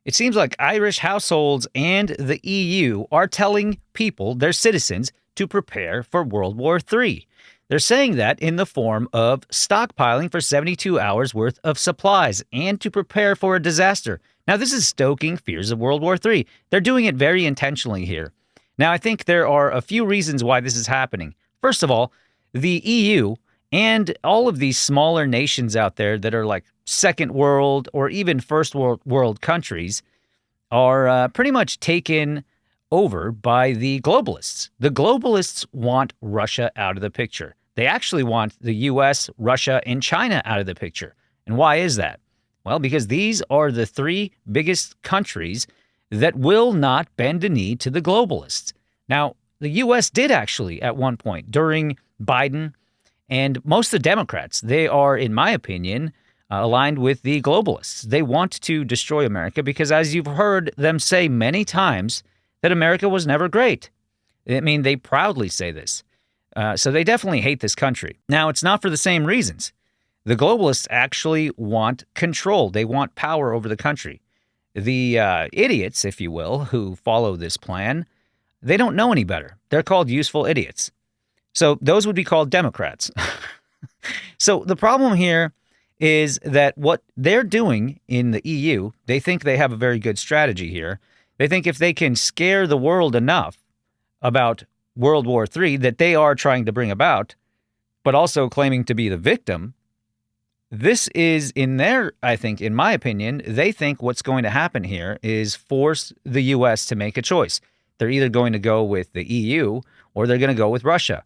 It seems like Irish households and the EU are telling people, their citizens, to prepare for World War III. They're saying that in the form of stockpiling for 72 hours worth of supplies and to prepare for a disaster. Now, this is stoking fears of World War III. They're doing it very intentionally here. Now, I think there are a few reasons why this is happening. First of all, the EU and all of these smaller nations out there that are like second world or even first world countries are pretty much taken over by the globalists. The globalists want Russia out of the picture. They actually want the US, Russia, and China out of the picture. And why is that? Well, because these are the three biggest countries that will not bend a knee to the globalists. Now, the US did actually at one point during Biden and most of the Democrats. They are, in my opinion, aligned with the globalists. They want to destroy America because, as you've heard them say many times, that America was never great. I mean, they proudly say this. So they definitely hate this country. Now, it's not for the same reasons. The globalists actually want control. They want power over the country. The idiots, if you will, who follow this plan, they don't know any better. They're called useful idiots. So those would be called Democrats. So the problem here is that what they're doing in the EU, they think they have a very good strategy here. They think if they can scare the world enough about World War III that they are trying to bring about, but also claiming to be the victim, this is in my opinion, they think what's going to happen here is force the U.S. to make a choice. They're either going to go with the EU or they're going to go with Russia.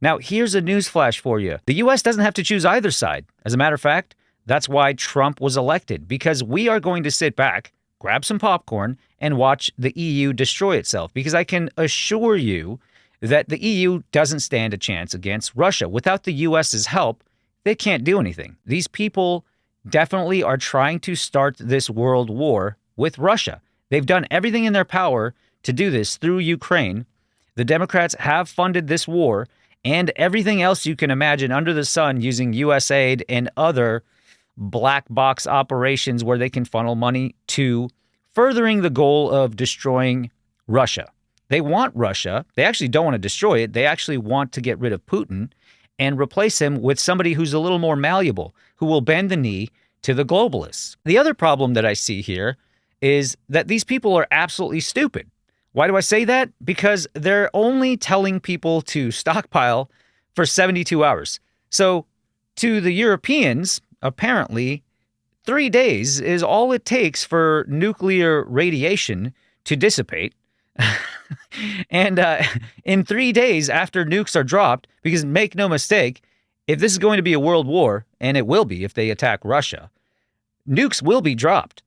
Now, here's a newsflash for you. The U.S. doesn't have to choose either side. As a matter of fact, that's why Trump was elected, because we are going to sit back, grab some popcorn, and watch the EU destroy itself, because I can assure you that the EU doesn't stand a chance against Russia. Without the U.S.'s help, they can't do anything. These people definitely are trying to start this world war with Russia. They've done everything in their power to do this through Ukraine. The Democrats have funded this war and everything else you can imagine under the sun using U.S. aid and other black box operations where they can funnel money to furthering the goal of destroying Russia. They want Russia. They actually don't want to destroy it. They actually want to get rid of Putin and replace him with somebody who's a little more malleable, who will bend the knee to the globalists. The other problem that I see here is that these people are absolutely stupid. Why do I say that? Because they're only telling people to stockpile for 72 hours. So to the Europeans, apparently, 3 days is all it takes for nuclear radiation to dissipate. And in 3 days after nukes are dropped, because make no mistake, if this is going to be a world war, and it will be if they attack Russia, nukes will be dropped.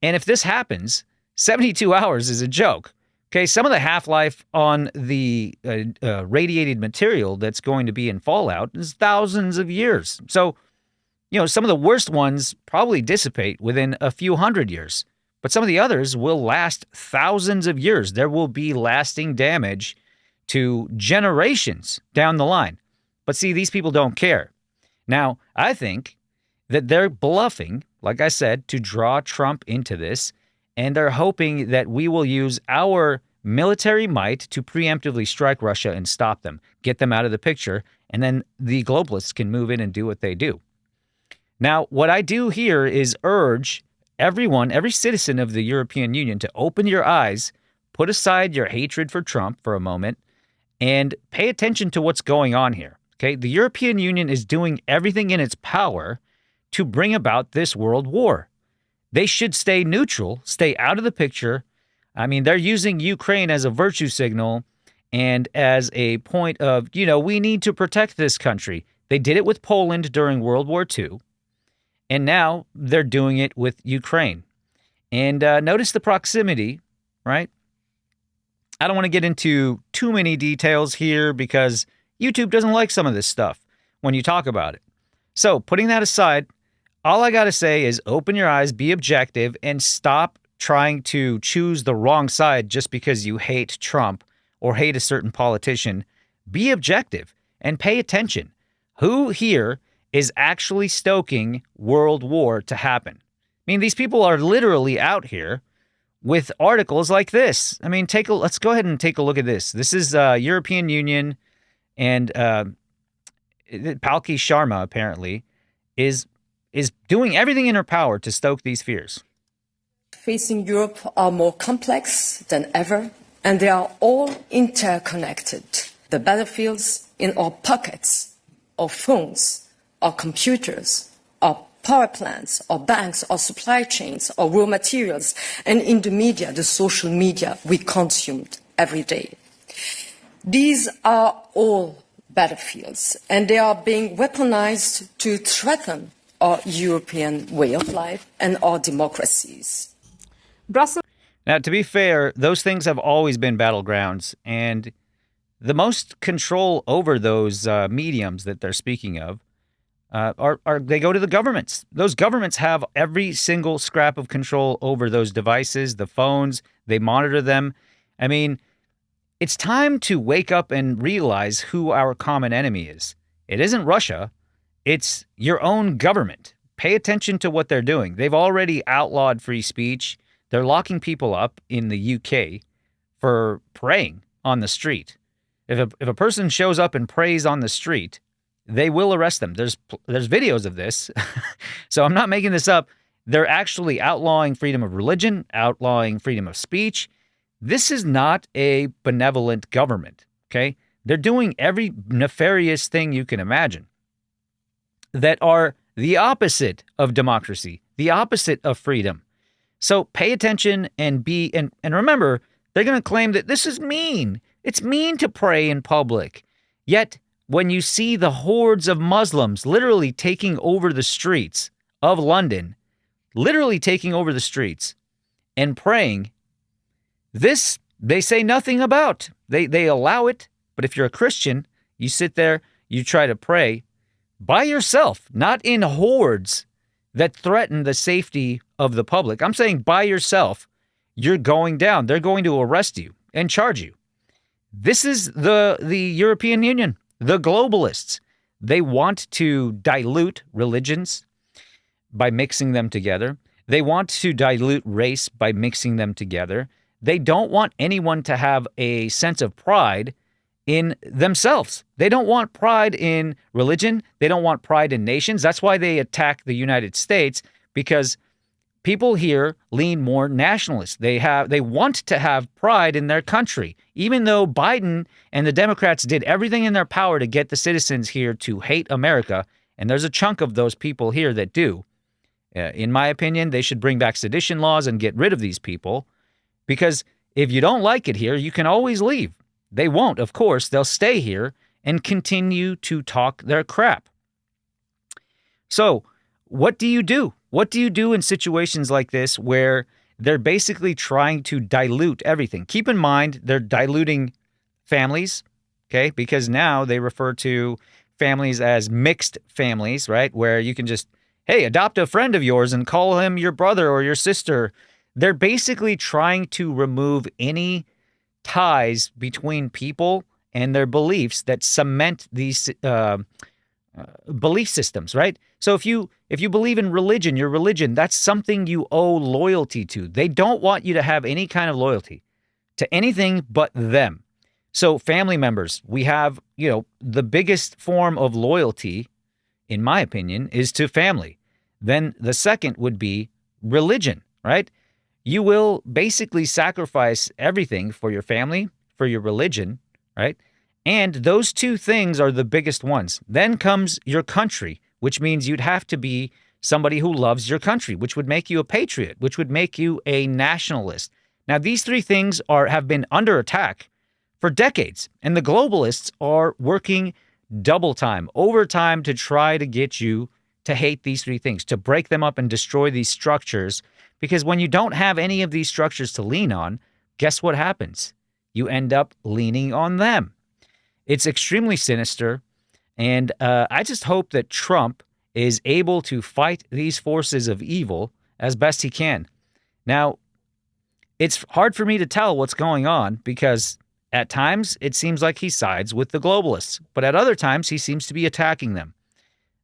And if this happens, 72 hours is a joke. Okay, some of the half-life on the radiated material that's going to be in fallout is thousands of years. So, some of the worst ones probably dissipate within a few hundred years. But some of the others will last thousands of years. There will be lasting damage to generations down the line. But see, these people don't care. Now, I think that they're bluffing, like I said, to draw Trump into this, and they're hoping that we will use our military might to preemptively strike Russia and stop them, get them out of the picture, and then the globalists can move in and do what they do. Now, what I do here is urge everyone, every citizen of the European Union to open your eyes, put aside your hatred for Trump for a moment, and pay attention to what's going on here. Okay, the European Union is doing everything in its power to bring about this world war. They should stay neutral, stay out of the picture. I mean, they're using Ukraine as a virtue signal and as a point of, we need to protect this country. They did it with Poland during World War II, and now they're doing it with Ukraine. And notice the proximity, right? I don't want to get into too many details here because YouTube doesn't like some of this stuff when you talk about it. So putting that aside, all I got to say is open your eyes, be objective, and stop trying to choose the wrong side just because you hate Trump or hate a certain politician. Be objective and pay attention. Who here is actually stoking world war to happen? I mean, these people are literally out here with articles like this. I mean, let's go ahead and take a look at this. This is European Union, and Palki Sharma apparently is doing everything in her power to stoke these fears. Facing Europe are more complex than ever, and they are all interconnected. The battlefields in our pockets, our phones, our computers, our power plants, our banks, our supply chains, our raw materials, and in the media, the social media we consume every day. These are all battlefields, and they are being weaponized to threaten our European way of life and our democracies. Now, to be fair, those things have always been battlegrounds, and the most control over those mediums that they're speaking of they go to the governments. Those governments have every single scrap of control over those devices, the phones. They monitor them. I mean, it's time to wake up and realize who our common enemy is. It isn't Russia. It's your own government. Pay attention to what they're doing. They've already outlawed free speech. They're locking people up in the UK for praying on the street. If a person shows up and prays on the street, they will arrest them. There's videos of this, so I'm not making this up. They're actually outlawing freedom of religion, outlawing freedom of speech. This is not a benevolent government, okay? They're doing every nefarious thing you can imagine that are the opposite of democracy, the opposite of freedom. So pay attention and remember, they're going to claim that this is mean. It's mean to pray in public. Yet, when you see the hordes of Muslims literally taking over the streets of London, literally taking over the streets and praying, this they say nothing about. They allow it, but if you're a Christian, you sit there, you try to pray by yourself, not in hordes that threaten the safety of the public. I'm saying by yourself, you're going down. They're going to arrest you and charge you. This is the European Union, the globalists. They want to dilute religions by mixing them together. They want to dilute race by mixing them together. They don't want anyone to have a sense of pride in themselves. They don't want pride in religion. They don't want pride in nations. That's why they attack the United States, because people here lean more nationalist. They want to have pride in their country, even though Biden and the Democrats did everything in their power to get the citizens here to hate America. And there's a chunk of those people here that do. In my opinion, they should bring back sedition laws and get rid of these people, because if you don't like it here, you can always leave. They won't, of course. They'll stay here and continue to talk their crap. So what do you do? What do you do in situations like this where they're basically trying to dilute everything? Keep in mind, they're diluting families, okay? Because now they refer to families as mixed families, right? Where you can just, hey, adopt a friend of yours and call him your brother or your sister. They're basically trying to remove any ties between people and their beliefs that cement these belief systems, right? So if you believe in religion, your religion, that's something you owe loyalty to. They don't want you to have any kind of loyalty to anything but them. So family members, we have, the biggest form of loyalty, in my opinion, is to family. Then the second would be religion, right? You will basically sacrifice everything for your family, for your religion, right? And those two things are the biggest ones. Then comes your country, which means you'd have to be somebody who loves your country, which would make you a patriot, which would make you a nationalist. Now, these three things have been under attack for decades, and the globalists are working double time, overtime to try to get you to hate these three things, to break them up and destroy these structures. Because when you don't have any of these structures to lean on, guess what happens? You end up leaning on them. It's extremely sinister, and I just hope that Trump is able to fight these forces of evil as best he can. Now, it's hard for me to tell what's going on because at times it seems like he sides with the globalists, but at other times he seems to be attacking them.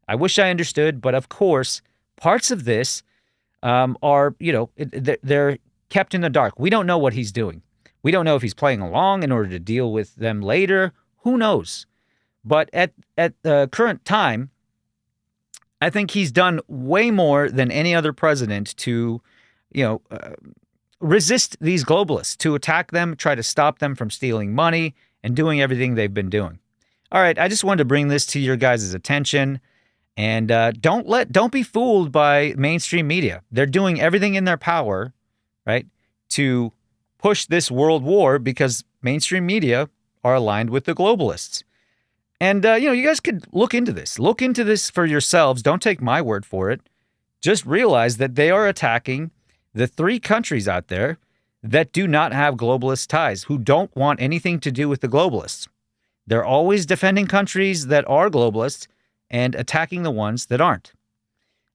I wish I understood, but of course, parts of this are, they're kept in the dark. We don't know what he's doing. We don't know if he's playing along in order to deal with them later. Who knows? But at the current time, I think he's done way more than any other president to, resist these globalists, to attack them, try to stop them from stealing money and doing everything they've been doing. All right, I just wanted to bring this to your guys' attention. And don't be fooled by mainstream media. They're doing everything in their power, right, to push this world war because mainstream media are aligned with the globalists. And, you guys could look into this. Look into this for yourselves. Don't take my word for it. Just realize that they are attacking the 3 countries out there that do not have globalist ties, who don't want anything to do with the globalists. They're always defending countries that are globalists and attacking the ones that aren't.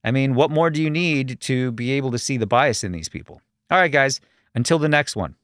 I mean, what more do you need to be able to see the bias in these people? All right, guys, until the next one.